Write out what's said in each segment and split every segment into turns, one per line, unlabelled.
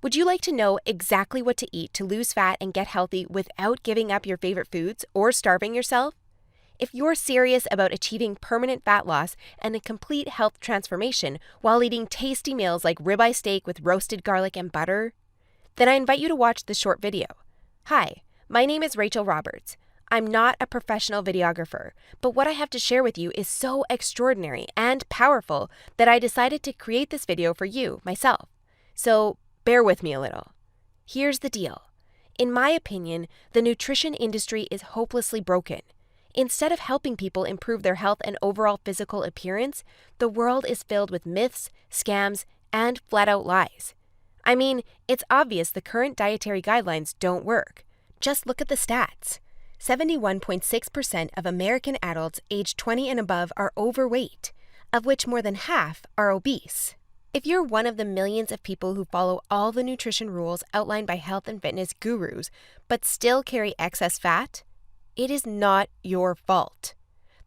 Would you like to know exactly what to eat to lose fat and get healthy without giving up your favorite foods or starving yourself? If you're serious about achieving permanent fat loss and a complete health transformation while eating tasty meals like ribeye steak with roasted garlic and butter, then I invite you to watch this short video. Hi, my name is Rachel Roberts. I'm not a professional videographer, but what I have to share with you is so extraordinary and powerful that I decided to create this video for you, myself. So bear with me a little. Here's the deal. In my opinion, the nutrition industry is hopelessly broken. Instead of helping people improve their health and overall physical appearance, the world is filled with myths, scams, and flat-out lies. I mean, it's obvious the current dietary guidelines don't work. Just look at the stats. 71.6% of American adults aged 20 and above are overweight, of which more than half are obese. If you're one of the millions of people who follow all the nutrition rules outlined by health and fitness gurus, but still carry excess fat, it is not your fault.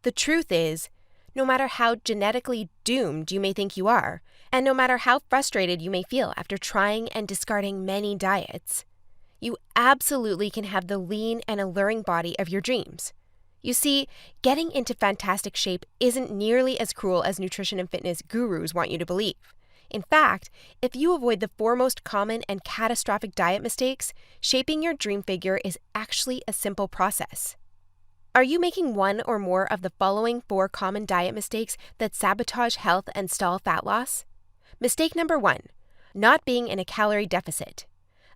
The truth is, no matter how genetically doomed you may think you are, and no matter how frustrated you may feel after trying and discarding many diets, you absolutely can have the lean and alluring body of your dreams. You see, getting into fantastic shape isn't nearly as cruel as nutrition and fitness gurus want you to believe. In fact, if you avoid the four most common and catastrophic diet mistakes, shaping your dream figure is actually a simple process. Are you making one or more of the following 4 common diet mistakes that sabotage health and stall fat loss? Mistake number 1, not being in a calorie deficit.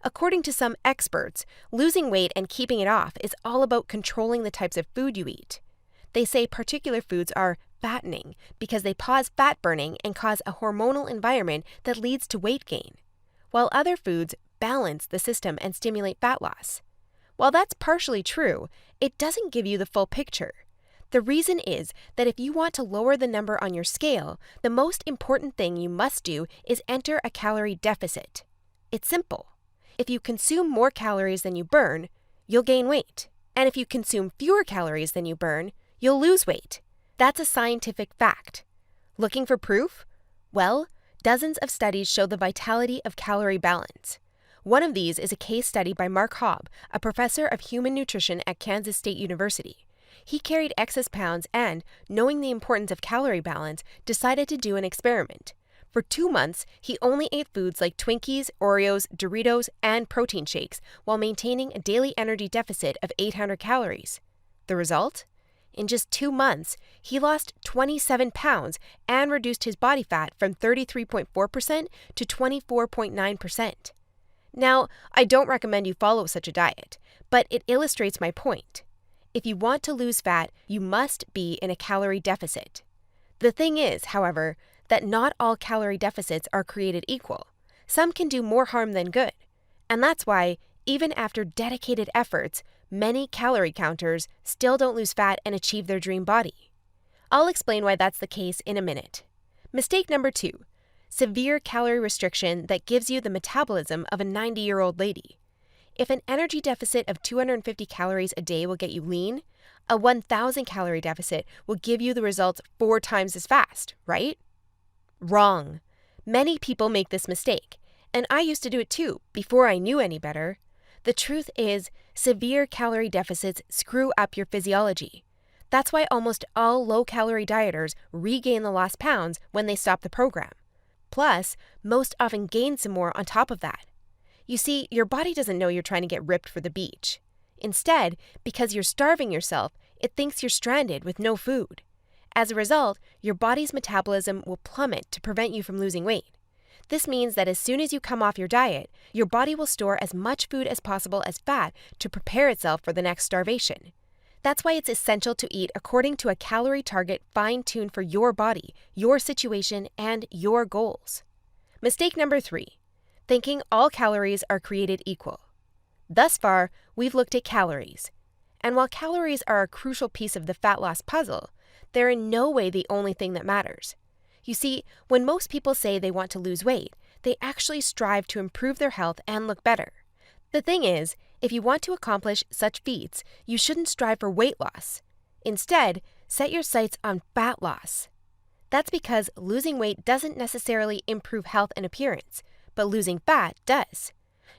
According to some experts, losing weight and keeping it off is all about controlling the types of food you eat. They say particular foods are fattening because they pause fat burning and cause a hormonal environment that leads to weight gain, while other foods balance the system and stimulate fat loss. While that's partially true, it doesn't give you the full picture. The reason is that if you want to lower the number on your scale, the most important thing you must do is enter a calorie deficit. It's simple. If you consume more calories than you burn, you'll gain weight. And if you consume fewer calories than you burn, you'll lose weight. That's a scientific fact. Looking for proof? Well, dozens of studies show the vitality of calorie balance. One of these is a case study by Mark Hobb, a professor of human nutrition at Kansas State University. He carried excess pounds and, knowing the importance of calorie balance, decided to do an experiment. For 2 months, he only ate foods like Twinkies, Oreos, Doritos, and protein shakes while maintaining a daily energy deficit of 800 calories. The result? In just 2 months, he lost 27 pounds and reduced his body fat from 33.4% to 24.9%. Now, I don't recommend you follow such a diet, but it illustrates my point. If you want to lose fat, you must be in a calorie deficit. The thing is, however, that not all calorie deficits are created equal. Some can do more harm than good. And that's why, even after dedicated efforts, many calorie counters still don't lose fat and achieve their dream body. I'll explain why that's the case in a minute. Mistake number 2, severe calorie restriction that gives you the metabolism of a 90-year-old lady. If an energy deficit of 250 calories a day will get you lean, a 1,000 calorie deficit will give you the results 4 times as fast, right? Wrong. Many people make this mistake, and I used to do it too, before I knew any better. The truth is, severe calorie deficits screw up your physiology. That's why almost all low-calorie dieters regain the lost pounds when they stop the program. Plus, most often gain some more on top of that. You see, your body doesn't know you're trying to get ripped for the beach. Instead, because you're starving yourself, it thinks you're stranded with no food. As a result, your body's metabolism will plummet to prevent you from losing weight. This means that as soon as you come off your diet, your body will store as much food as possible as fat to prepare itself for the next starvation. That's why it's essential to eat according to a calorie target fine-tuned for your body, your situation, and your goals. Mistake number 3, thinking all calories are created equal. Thus far, we've looked at calories. And while calories are a crucial piece of the fat loss puzzle, they're in no way the only thing that matters. You see, when most people say they want to lose weight, they actually strive to improve their health and look better. The thing is, if you want to accomplish such feats, you shouldn't strive for weight loss. Instead, set your sights on fat loss. That's because losing weight doesn't necessarily improve health and appearance, but losing fat does.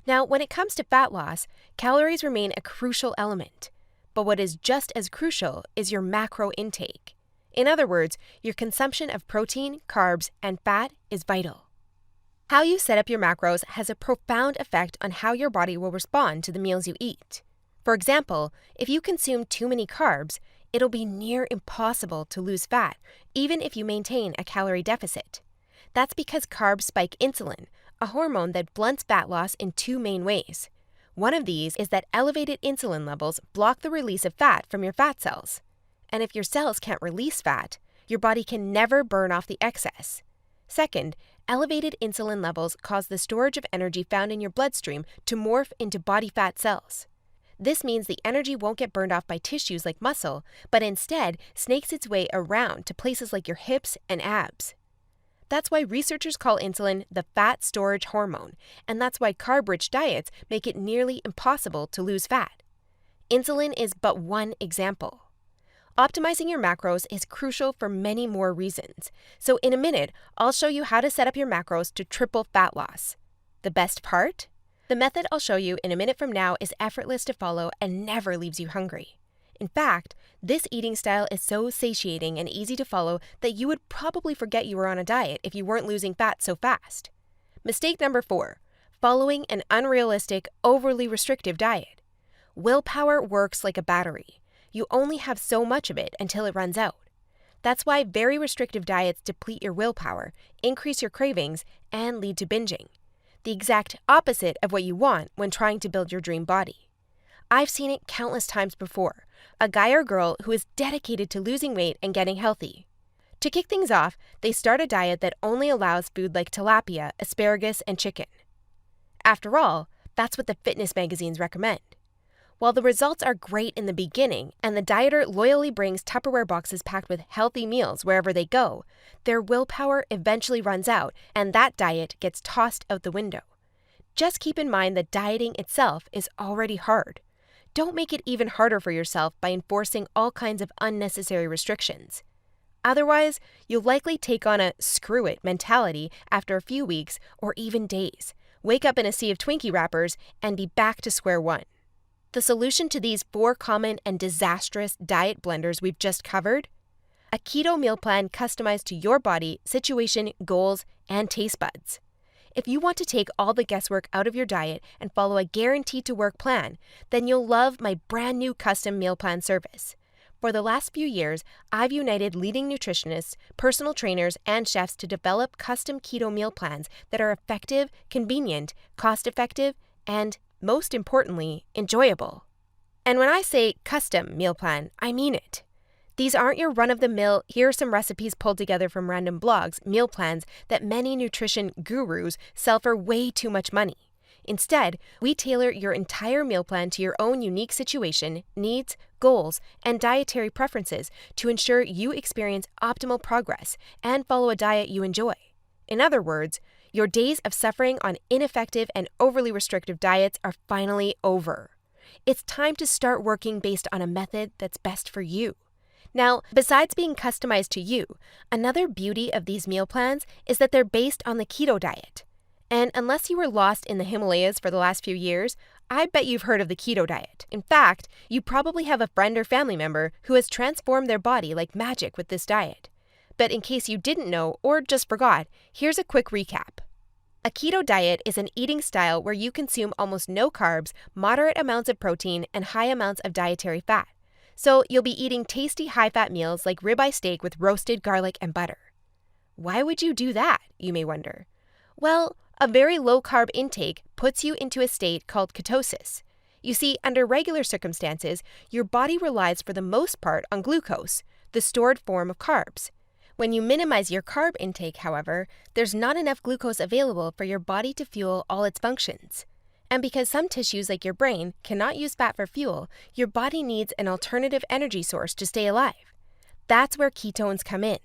Now, when it comes to fat loss, calories remain a crucial element. But what is just as crucial is your macro intake. In other words, your consumption of protein, carbs, and fat is vital. How you set up your macros has a profound effect on how your body will respond to the meals you eat. For example, if you consume too many carbs, it'll be near impossible to lose fat, even if you maintain a calorie deficit. That's because carbs spike insulin, a hormone that blunts fat loss in two main ways. One of these is that elevated insulin levels block the release of fat from your fat cells. And if your cells can't release fat, your body can never burn off the excess. Second, elevated insulin levels cause the storage of energy found in your bloodstream to morph into body fat cells. This means the energy won't get burned off by tissues like muscle, but instead snakes its way around to places like your hips and abs. That's why researchers call insulin the fat storage hormone, and that's why carb-rich diets make it nearly impossible to lose fat. Insulin is but one example. Optimizing your macros is crucial for many more reasons. So in a minute, I'll show you how to set up your macros to triple fat loss. The best part? The method I'll show you in a minute from now is effortless to follow and never leaves you hungry. In fact, this eating style is so satiating and easy to follow that you would probably forget you were on a diet if you weren't losing fat so fast. Mistake number 4, following an unrealistic, overly restrictive diet. Willpower works like a battery. You only have so much of it until it runs out. That's why very restrictive diets deplete your willpower, increase your cravings, and lead to binging. The exact opposite of what you want when trying to build your dream body. I've seen it countless times before. A guy or girl who is dedicated to losing weight and getting healthy. To kick things off, they start a diet that only allows food like tilapia, asparagus, and chicken. After all, that's what the fitness magazines recommend. While the results are great in the beginning, and the dieter loyally brings Tupperware boxes packed with healthy meals wherever they go, their willpower eventually runs out, and that diet gets tossed out the window. Just keep in mind that dieting itself is already hard. Don't make it even harder for yourself by enforcing all kinds of unnecessary restrictions. Otherwise, you'll likely take on a screw it mentality after a few weeks or even days, wake up in a sea of Twinkie wrappers, and be back to square one. The solution to these 4 common and disastrous diet blunders we've just covered? A keto meal plan customized to your body, situation, goals, and taste buds. If you want to take all the guesswork out of your diet and follow a guaranteed-to-work plan, then you'll love my brand new custom meal plan service. For the last few years, I've united leading nutritionists, personal trainers, and chefs to develop custom keto meal plans that are effective, convenient, cost-effective, and, most importantly, enjoyable. And when I say custom meal plan, I mean it. These aren't your run-of-the-mill, here are some recipes pulled together from random blogs, meal plans that many nutrition gurus sell for way too much money. Instead, we tailor your entire meal plan to your own unique situation, needs, goals, and dietary preferences to ensure you experience optimal progress and follow a diet you enjoy. In other words, your days of suffering on ineffective and overly restrictive diets are finally over. It's time to start working based on a method that's best for you. Now, besides being customized to you, another beauty of these meal plans is that they're based on the keto diet. And unless you were lost in the Himalayas for the last few years, I bet you've heard of the keto diet. In fact, you probably have a friend or family member who has transformed their body like magic with this diet. But in case you didn't know or just forgot, here's a quick recap. A keto diet is an eating style where you consume almost no carbs, moderate amounts of protein, and high amounts of dietary fat. So you'll be eating tasty high-fat meals like ribeye steak with roasted garlic and butter. Why would you do that, you may wonder? Well, a very low-carb intake puts you into a state called ketosis. You see, under regular circumstances, your body relies for the most part on glucose, the stored form of carbs. When you minimize your carb intake, however, there's not enough glucose available for your body to fuel all its functions. And because some tissues like your brain cannot use fat for fuel, your body needs an alternative energy source to stay alive. That's where ketones come in.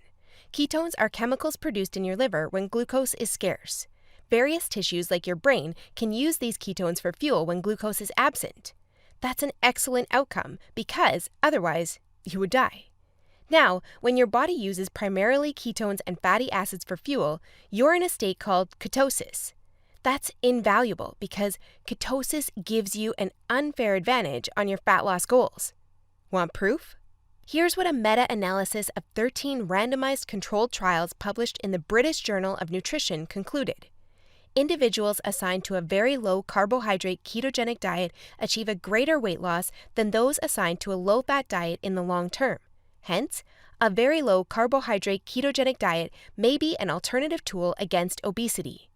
Ketones are chemicals produced in your liver when glucose is scarce. Various tissues like your brain can use these ketones for fuel when glucose is absent. That's an excellent outcome because, otherwise, you would die. Now, when your body uses primarily ketones and fatty acids for fuel, you're in a state called ketosis. That's invaluable because ketosis gives you an unfair advantage on your fat loss goals. Want proof? Here's what a meta-analysis of 13 randomized controlled trials published in the British Journal of Nutrition concluded. Individuals assigned to a very low carbohydrate ketogenic diet achieve a greater weight loss than those assigned to a low-fat diet in the long term. Hence, a very low carbohydrate ketogenic diet may be an alternative tool against obesity.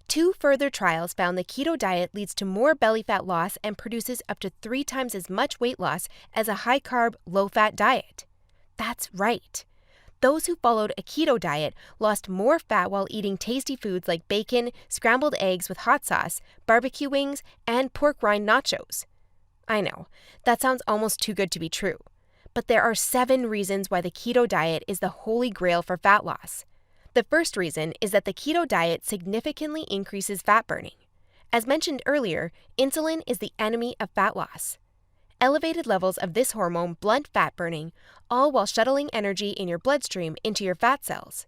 2 further trials found the keto diet leads to more belly fat loss and produces up to 3 times as much weight loss as a high-carb, low-fat diet. That's right. Those who followed a keto diet lost more fat while eating tasty foods like bacon, scrambled eggs with hot sauce, barbecue wings, and pork rind nachos. I know, that sounds almost too good to be true. But there are 7 reasons why the keto diet is the holy grail for fat loss. The first reason is that the keto diet significantly increases fat burning. As mentioned earlier, insulin is the enemy of fat loss. Elevated levels of this hormone blunt fat burning, all while shuttling energy in your bloodstream into your fat cells.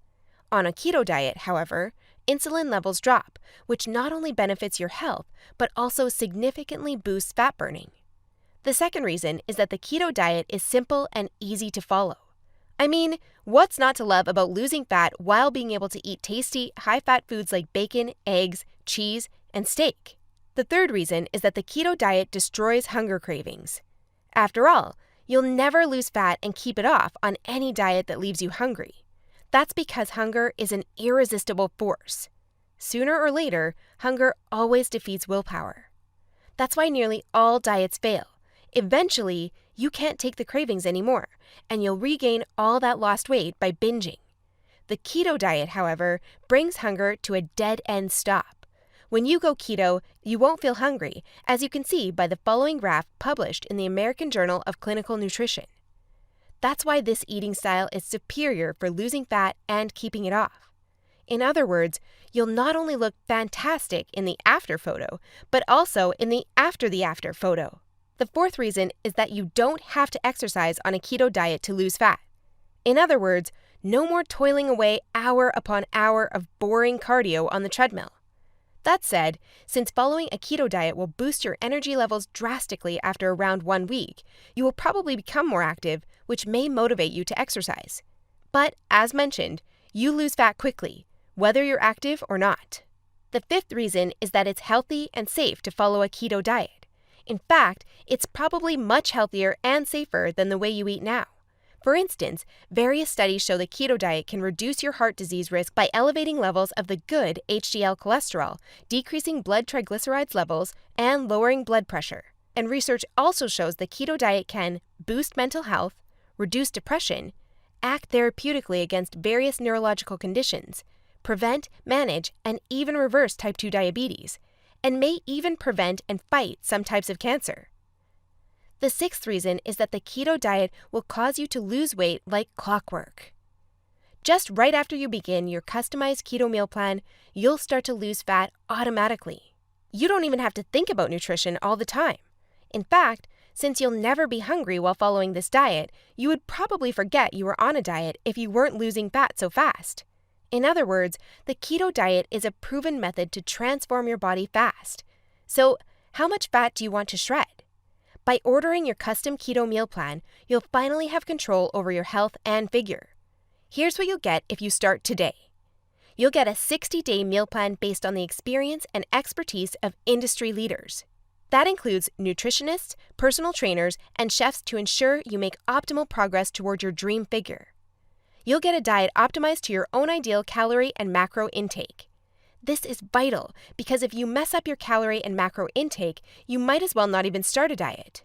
On a keto diet, however, insulin levels drop, which not only benefits your health, but also significantly boosts fat burning. The second reason is that the keto diet is simple and easy to follow. I mean, what's not to love about losing fat while being able to eat tasty, high-fat foods like bacon, eggs, cheese, and steak? The third reason is that the keto diet destroys hunger cravings. After all, you'll never lose fat and keep it off on any diet that leaves you hungry. That's because hunger is an irresistible force. Sooner or later, hunger always defeats willpower. That's why nearly all diets fail. Eventually, you can't take the cravings anymore, and you'll regain all that lost weight by binging. The keto diet, however, brings hunger to a dead-end stop. When you go keto, you won't feel hungry, as you can see by the following graph published in the American Journal of Clinical Nutrition. That's why this eating style is superior for losing fat and keeping it off. In other words, you'll not only look fantastic in the after photo, but also in the after photo. The fourth reason is that you don't have to exercise on a keto diet to lose fat. In other words, no more toiling away hour upon hour of boring cardio on the treadmill. That said, since following a keto diet will boost your energy levels drastically after around 1 week, you will probably become more active, which may motivate you to exercise. But, as mentioned, you lose fat quickly, whether you're active or not. The fifth reason is that it's healthy and safe to follow a keto diet. In fact, it's probably much healthier and safer than the way you eat now. For instance, various studies show the keto diet can reduce your heart disease risk by elevating levels of the good HDL cholesterol, decreasing blood triglycerides levels, and lowering blood pressure. And research also shows the keto diet can boost mental health, reduce depression, act therapeutically against various neurological conditions, prevent, manage, and even reverse type 2 diabetes, and may even prevent and fight some types of cancer. The sixth reason is that the keto diet will cause you to lose weight like clockwork. Just right after you begin your customized keto meal plan, you'll start to lose fat automatically. You don't even have to think about nutrition all the time. In fact, since you'll never be hungry while following this diet, you would probably forget you were on a diet if you weren't losing fat so fast. In other words, the keto diet is a proven method to transform your body fast. So, how much fat do you want to shred? By ordering your custom keto meal plan, you'll finally have control over your health and figure. Here's what you'll get if you start today. You'll get a 60-day meal plan based on the experience and expertise of industry leaders. That includes nutritionists, personal trainers, and chefs to ensure you make optimal progress toward your dream figure. You'll get a diet optimized to your own ideal calorie and macro intake. This is vital because if you mess up your calorie and macro intake, you might as well not even start a diet.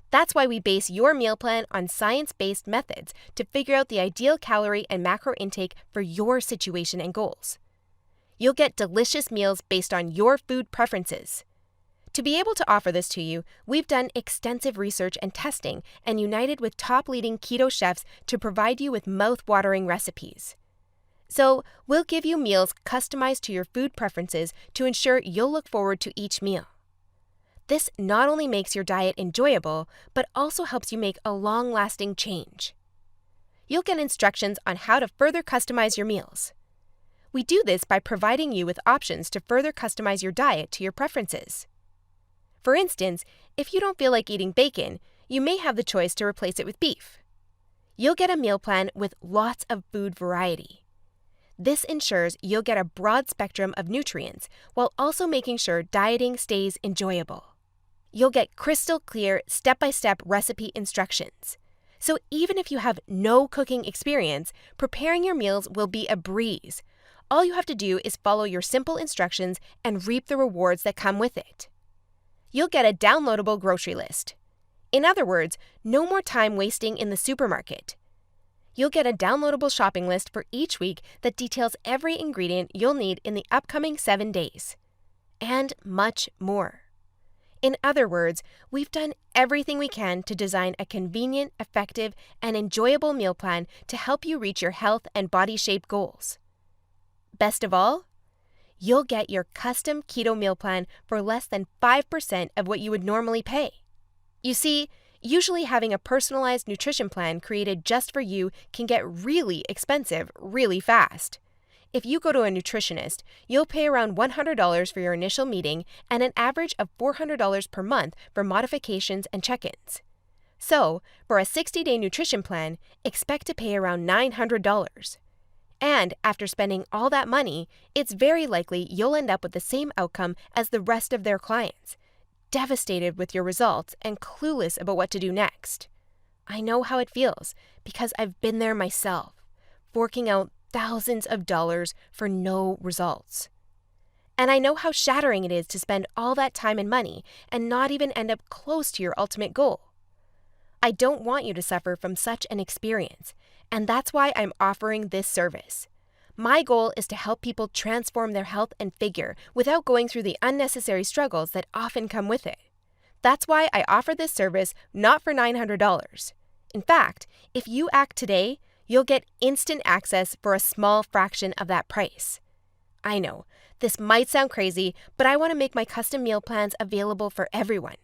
That's why we base your meal plan on science-based methods to figure out the ideal calorie and macro intake for your situation and goals. You'll get delicious meals based on your food preferences. To be able to offer this to you, we've done extensive research and testing and united with top leading keto chefs to provide you with mouth-watering recipes. So, we'll give you meals customized to your food preferences to ensure you'll look forward to each meal. This not only makes your diet enjoyable, but also helps you make a long-lasting change. You'll get instructions on how to further customize your meals. We do this by providing you with options to further customize your diet to your preferences. For instance, if you don't feel like eating bacon, you may have the choice to replace it with beef. You'll get a meal plan with lots of food variety. This ensures you'll get a broad spectrum of nutrients while also making sure dieting stays enjoyable. You'll get crystal clear step-by-step recipe instructions. So even if you have no cooking experience, preparing your meals will be a breeze. All you have to do is follow your simple instructions and reap the rewards that come with it. You'll get a downloadable grocery list. In other words, no more time wasting in the supermarket. You'll get a downloadable shopping list for each week that details every ingredient you'll need in the upcoming 7 days. And much more. In other words, we've done everything we can to design a convenient, effective, and enjoyable meal plan to help you reach your health and body shape goals. Best of all, you'll get your custom keto meal plan for less than 5% of what you would normally pay. You see, usually having a personalized nutrition plan created just for you can get really expensive really fast. If you go to a nutritionist, you'll pay around $100 for your initial meeting and an average of $400 per month for modifications and check-ins. So, for a 60-day nutrition plan, expect to pay around $900. And after spending all that money, it's very likely you'll end up with the same outcome as the rest of their clients, devastated with your results and clueless about what to do next. I know how it feels because I've been there myself, forking out thousands of dollars for no results. And I know how shattering it is to spend all that time and money and not even end up close to your ultimate goal. I don't want you to suffer from such an experience, and that's why I'm offering this service. My goal is to help people transform their health and figure without going through the unnecessary struggles that often come with it. That's why I offer this service not for $900. In fact, if you act today, you'll get instant access for a small fraction of that price. I know, this might sound crazy, but I want to make my custom meal plans available for everyone.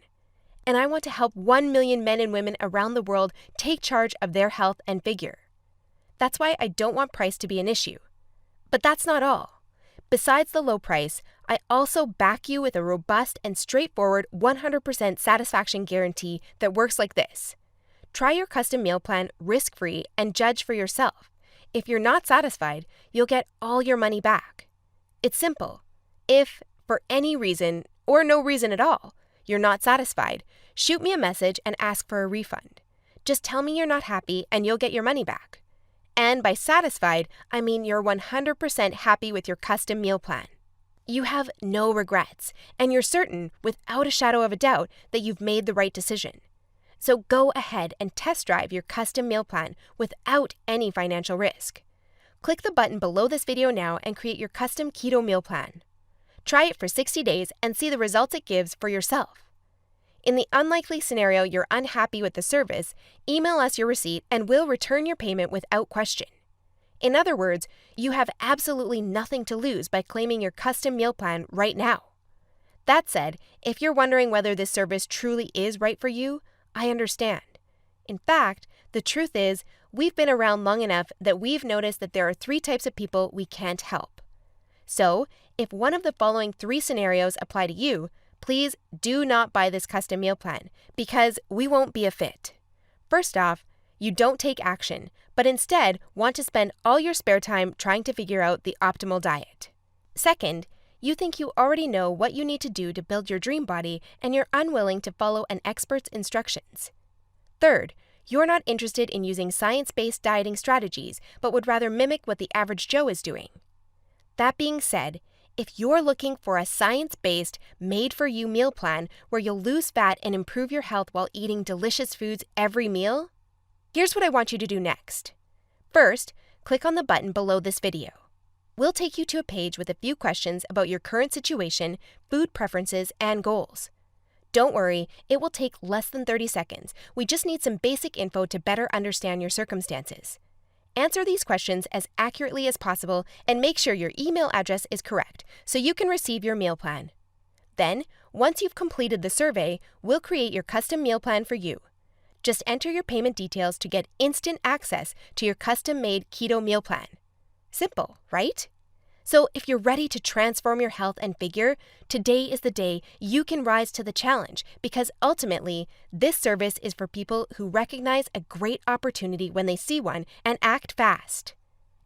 And I want to help 1 million men and women around the world take charge of their health and figure. That's why I don't want price to be an issue. But that's not all. Besides the low price, I also back you with a robust and straightforward 100% satisfaction guarantee that works like this. Try your custom meal plan risk-free and judge for yourself. If you're not satisfied, you'll get all your money back. It's simple. If, for any reason, or no reason at all, you're not satisfied, shoot me a message and ask for a refund. Just tell me you're not happy and you'll get your money back. And by satisfied, I mean you're 100% happy with your custom meal plan. You have no regrets, and you're certain, without a shadow of a doubt, that you've made the right decision. So go ahead and test drive your custom meal plan without any financial risk. Click the button below this video now and create your custom keto meal plan. Try it for 60 days and see the results it gives for yourself. In the unlikely scenario you're unhappy with the service, email us your receipt and we'll return your payment without question. In other words, you have absolutely nothing to lose by claiming your custom meal plan right now. That said, if you're wondering whether this service truly is right for you, I understand. In fact, the truth is, we've been around long enough that we've noticed that there are 3 types of people we can't help. So, if one of the following 3 scenarios apply to you, please do not buy this custom meal plan because we won't be a fit. First off, you don't take action, but instead want to spend all your spare time trying to figure out the optimal diet. Second, you think you already know what you need to do to build your dream body and you're unwilling to follow an expert's instructions. Third, you're not interested in using science-based dieting strategies, but would rather mimic what the average Joe is doing. That being said, if you're looking for a science-based, made-for-you meal plan where you'll lose fat and improve your health while eating delicious foods every meal, here's what I want you to do next. First, click on the button below this video. We'll take you to a page with a few questions about your current situation, food preferences, and goals. Don't worry, it will take less than 30 seconds. We just need some basic info to better understand your circumstances. Answer these questions as accurately as possible and make sure your email address is correct so you can receive your meal plan. Then, once you've completed the survey, we'll create your custom meal plan for you. Just enter your payment details to get instant access to your custom-made keto meal plan. Simple, right? So if you're ready to transform your health and figure, today is the day you can rise to the challenge, because ultimately, this service is for people who recognize a great opportunity when they see one and act fast.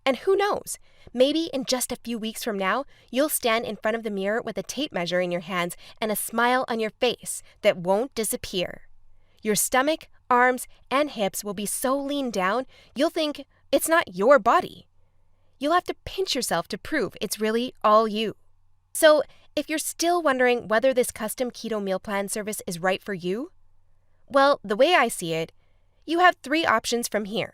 And who knows, maybe in just a few weeks from now, you'll stand in front of the mirror with a tape measure in your hands and a smile on your face that won't disappear. Your stomach, arms, and hips will be so lean down, you'll think it's not your body. You'll have to pinch yourself to prove it's really all you. So, if you're still wondering whether this custom keto meal plan service is right for you, well, the way I see it, you have 3 options from here.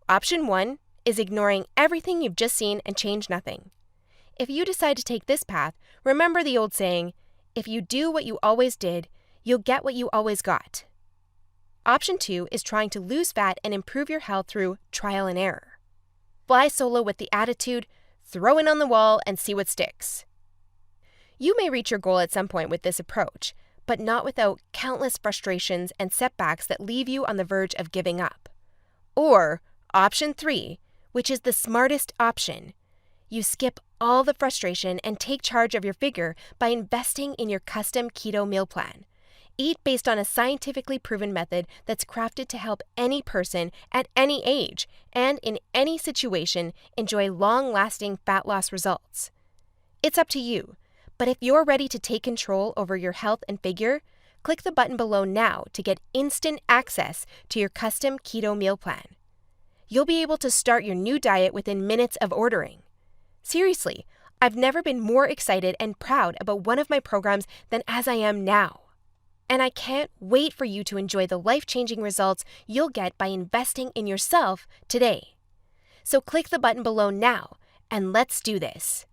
Option 1 is ignoring everything you've just seen and change nothing. If you decide to take this path, remember the old saying, if you do what you always did, you'll get what you always got. Option 2 is trying to lose fat and improve your health through trial and error. Fly solo with the attitude, throw it on the wall and see what sticks. You may reach your goal at some point with this approach, but not without countless frustrations and setbacks that leave you on the verge of giving up. Or option 3, which is the smartest option. You skip all the frustration and take charge of your figure by investing in your custom keto meal plan. Eat based on a scientifically proven method that's crafted to help any person at any age and in any situation enjoy long-lasting fat loss results. It's up to you, but if you're ready to take control over your health and figure, click the button below now to get instant access to your custom keto meal plan. You'll be able to start your new diet within minutes of ordering. Seriously, I've never been more excited and proud about one of my programs than as I am now. And I can't wait for you to enjoy the life-changing results you'll get by investing in yourself today. So click the button below now, and let's do this.